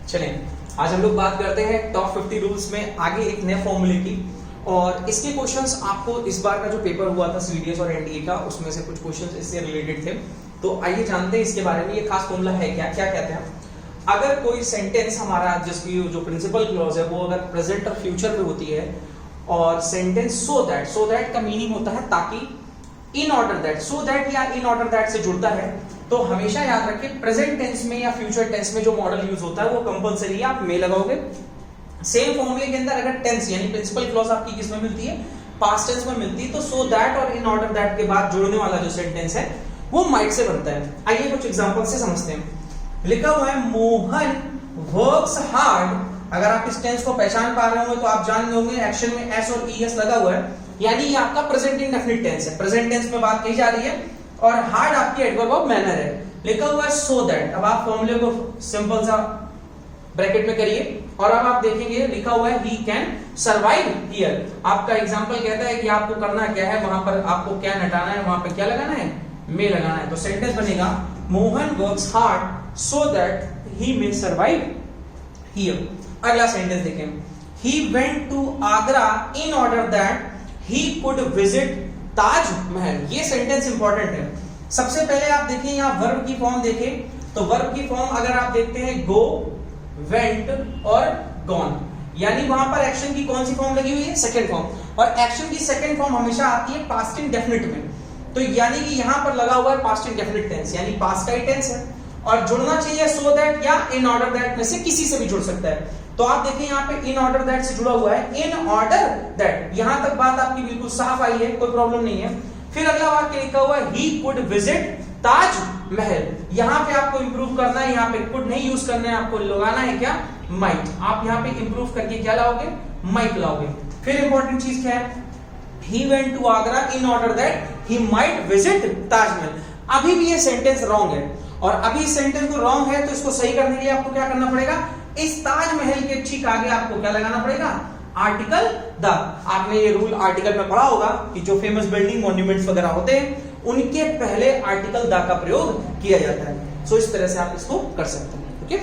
चलें, आज हम लोग बात करते हैं टॉप 50 रूल्स में आगे एक नए फॉर्मूले की। और इसके क्वेश्चंस आपको इस बार का जो पेपर हुआ था सीडीएस और एनडीए का, उसमें से कुछ क्वेश्चंस इससे रिलेटेड थे। तो आइए जानते हैं इसके बारे में। ये खास फॉर्मूला है क्या क्या कहते हैं। अगर कोई सेंटेंस हमारा, जिसकी जो प्रिंसिपल क्लॉज है वो अगर प्रेजेंट और फ्यूचर में होती है, और सेंटेंस सो दैट का मीनिंग होता है ताकि, इन ऑर्डर दैट, सो दैट या इन ऑर्डर दैट से जुड़ता है, तो हमेशा याद रखें प्रेजेंट टेंस में या फ्यूचर टेंस में जो मॉडल यूज होता है वो कंपलसरी है, आप में लगाओगे। सेम फॉर्मूले के अंदर अगर टेंस यानी प्रिंसिपल क्लॉज आपकी किसमें मिलती है, पास्ट टेंस में मिलती है, तो सो दैट और इन ऑर्डर दैट के बाद जोड़ने वाला जो सेंटेंस है वो माइट से बनता है। आइए कुछ एग्जांपल से समझते हैं। लिखा हुआ है मोहन वर्क्स हार्ड। अगर आप इस टेंस को पहचान पा रहे होंगे तो आप जान होंगे एक्शन में एस और ईएस लगा हुआ है, यानी ये आपका प्रेजेंट इंडेफिनिट टेंस है, प्रेजेंट टेंस में बात कही जा रही है, और हार्ड आपकी एडवर्ब ऑफ मैनर है। लिखा हुआ है सो दैट। अब आप फॉर्मूले को सिंपल सा ब्रैकेट में करिए और अब आप देखेंगे लिखा हुआ है ही कैन सर्वाइव हियर। आपका एग्जांपल कहता है कि आपको करना क्या है, वहां पर आपको क्या हटाना है, वहां पर क्या लगाना है, मे लगाना है। तो सेंटेंस बनेगा Mohan works hard so that he may survive here. अगला सेंटेंस देखें, he went to Agra in order that he could visit Taj Mahal. ये सेंटेंस इंपॉर्टेंट है। सबसे पहले आप देखिए यहां वर्ब की फॉर्म देखें, तो वर्ब की फॉर्म अगर आप देखते हैं गो, वेंट और गॉन, यानी वहां पर एक्शन की कौन सी फॉर्म लगी हुई है, सेकंड फॉर्म। और एक्शन की सेकंड फॉर्म हमेशा आती है पास्ट इंडेफिनिट में, तो यानी कि यहां पर लगा हुआ है पास्ट इंडेफिनिट टेंस, यानी पास्ट का ही टेंस है, और जुड़ना चाहिए सो दैट या इन ऑर्डर दैट में से किसी से भी जुड़ सकता है। तो आप देखिए यहाँ पे इन ऑर्डर दैट से जुड़ा हुआ है, इन ऑर्डर दैट। यहां तक बात आपकी बिल्कुल साफ आई है, कोई प्रॉब्लम नहीं है। फिर अगला वाक्य लिखा हुआ है ही कुड विजिट ताज महल। यहां पे आपको इंप्रूव करना है, यहां पे कुड नहीं यूज करना है, आपको लगाना है क्या, माइट। आप यहां पे इंप्रूव करके क्या लाओगे, माइट लाओगे। फिर इंपॉर्टेंट चीज क्या है, ही went to Agra in order that he might visit Taj Mahal. अभी भी ये सेंटेंस रॉन्ग है, और अभी इस सेंटेंस को रॉन्ग है तो इसको सही करने के लिए आपको क्या करना पड़ेगा, इस ताजमहल के ठीक आगे आपको क्या लगाना पड़ेगा, आर्टिकल द। आपने ये रूल आर्टिकल में पढ़ा होगा कि जो फेमस बिल्डिंग मॉन्यूमेंट्स वगैरह होते हैं उनके पहले आर्टिकल द का प्रयोग किया जाता है। सो इस तरह से आप इसको कर सकते हैं। ओके।